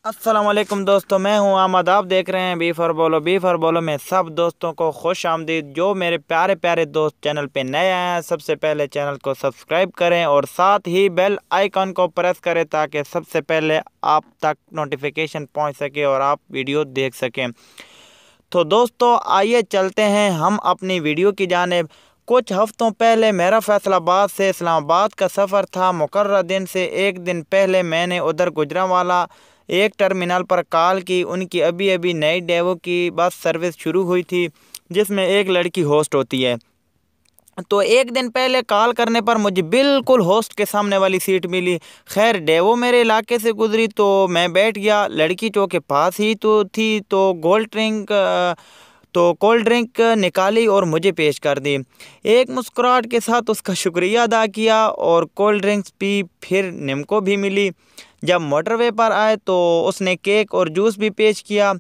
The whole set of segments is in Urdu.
السلام علیکم دوستو، میں ہوں احمد، آپ دیکھ رہے ہیں بی فار بولو میں سب دوستوں کو خوش آمدید۔ جو میرے پیارے پیارے دوست چینل پہ نئے آئے ہیں، سب سے پہلے چینل کو سبسکرائب کریں اور ساتھ ہی بیل آئیکن کو پریس کریں تاکہ سب سے پہلے آپ تک نوٹیفیکیشن پہنچ سکے اور آپ ویڈیو دیکھ سکیں۔ تو دوستو آئیے چلتے ہیں ہم اپنی ویڈیو کی جانب۔ کچھ ہفتوں پہلے میرا فیصل آباد سے اسلام آباد کا سفر تھا۔ مقررہ دن سے ایک دن پہلے میں نے ادھر گجرانوالہ ایک ٹرمینل پر کال کی۔ ان کی ابھی نئی ڈیوو کی بس سروس شروع ہوئی تھی جس میں ایک لڑکی ہوسٹ ہوتی ہے۔ تو ایک دن پہلے کال کرنے پر مجھے بالکل ہوسٹ کے سامنے والی سیٹ ملی۔ خیر ڈیوو میرے علاقے سے گزری تو میں بیٹھ گیا۔ لڑکی چوک کے پاس ہی تو تھی تو کولڈ ڈرنک نکالی اور مجھے پیش کر دی۔ ایک مسکراہٹ کے ساتھ اس کا شکریہ ادا کیا اور کولڈ ڈرنکس پی، پھر نمکو بھی ملی۔ جب موٹر وے پر آئے تو اس نے کیک اور جوس بھی پیش کیا۔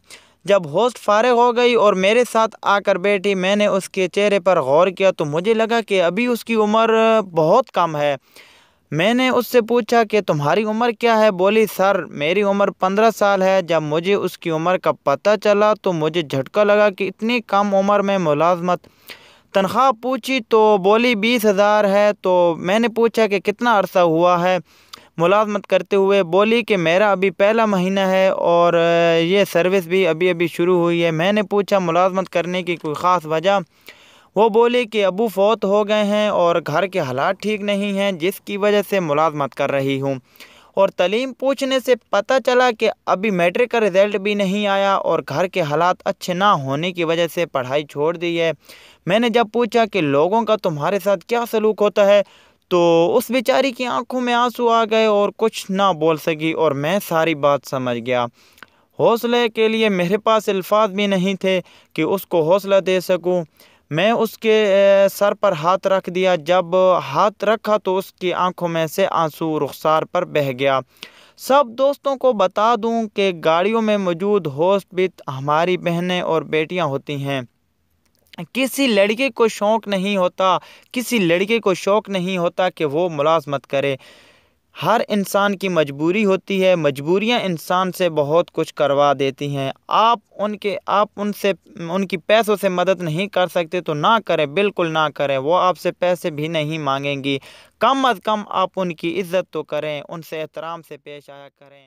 جب ہوسٹ فارغ ہو گئی اور میرے ساتھ آ کر بیٹھی، میں نے اس کے چہرے پر غور کیا تو مجھے لگا کہ ابھی اس کی عمر بہت کم ہے۔ میں نے اس سے پوچھا کہ تمہاری عمر کیا ہے؟ بولی سر میری عمر 15 سال ہے۔ جب مجھے اس کی عمر کا پتہ چلا تو مجھے جھٹکا لگا کہ اتنی کم عمر میں ملازمت۔ تنخواہ پوچھی تو بولی 20,000 ہے۔ تو میں نے پوچھا کہ کتنا عرصہ ہوا ہے ملازمت کرتے ہوئے؟ بولی کہ میرا ابھی پہلا مہینہ ہے اور یہ سروس بھی ابھی شروع ہوئی ہے۔ میں نے پوچھا ملازمت کرنے کی کوئی خاص وجہ؟ وہ بولی کہ ابو فوت ہو گئے ہیں اور گھر کے حالات ٹھیک نہیں ہیں جس کی وجہ سے ملازمت کر رہی ہوں۔ اور تعلیم پوچھنے سے پتہ چلا کہ ابھی میٹرک کا رزلٹ بھی نہیں آیا اور گھر کے حالات اچھے نہ ہونے کی وجہ سے پڑھائی چھوڑ دی ہے۔ میں نے جب پوچھا کہ لوگوں کا تمہارے ساتھ کیا سلوک ہوتا ہے تو اس بیچاری کی آنکھوں میں آنسو آ گئے اور کچھ نہ بول سکی اور میں ساری بات سمجھ گیا۔ حوصلے کے لیے میرے پاس الفاظ بھی نہیں تھے کہ اس کو حوصلہ دے سکوں۔ میں اس کے سر پر ہاتھ رکھ دیا۔ جب ہاتھ رکھا تو اس کی آنکھوں میں سے آنسو رخسار پر بہہ گیا۔ سب دوستوں کو بتا دوں کہ گاڑیوں میں موجود ہوسٹ بھی ہماری بہنیں اور بیٹیاں ہوتی ہیں۔ کسی لڑکے کو شوق نہیں ہوتا کہ وہ ملازمت کرے۔ ہر انسان کی مجبوری ہوتی ہے۔ مجبوریاں انسان سے بہت کچھ کروا دیتی ہیں۔ آپ ان کی پیسوں سے مدد نہیں کر سکتے تو نہ کریں، بالکل نہ کریں۔ وہ آپ سے پیسے بھی نہیں مانگیں گی۔ کم از کم آپ ان کی عزت تو کریں، ان سے احترام سے پیش آیا کریں۔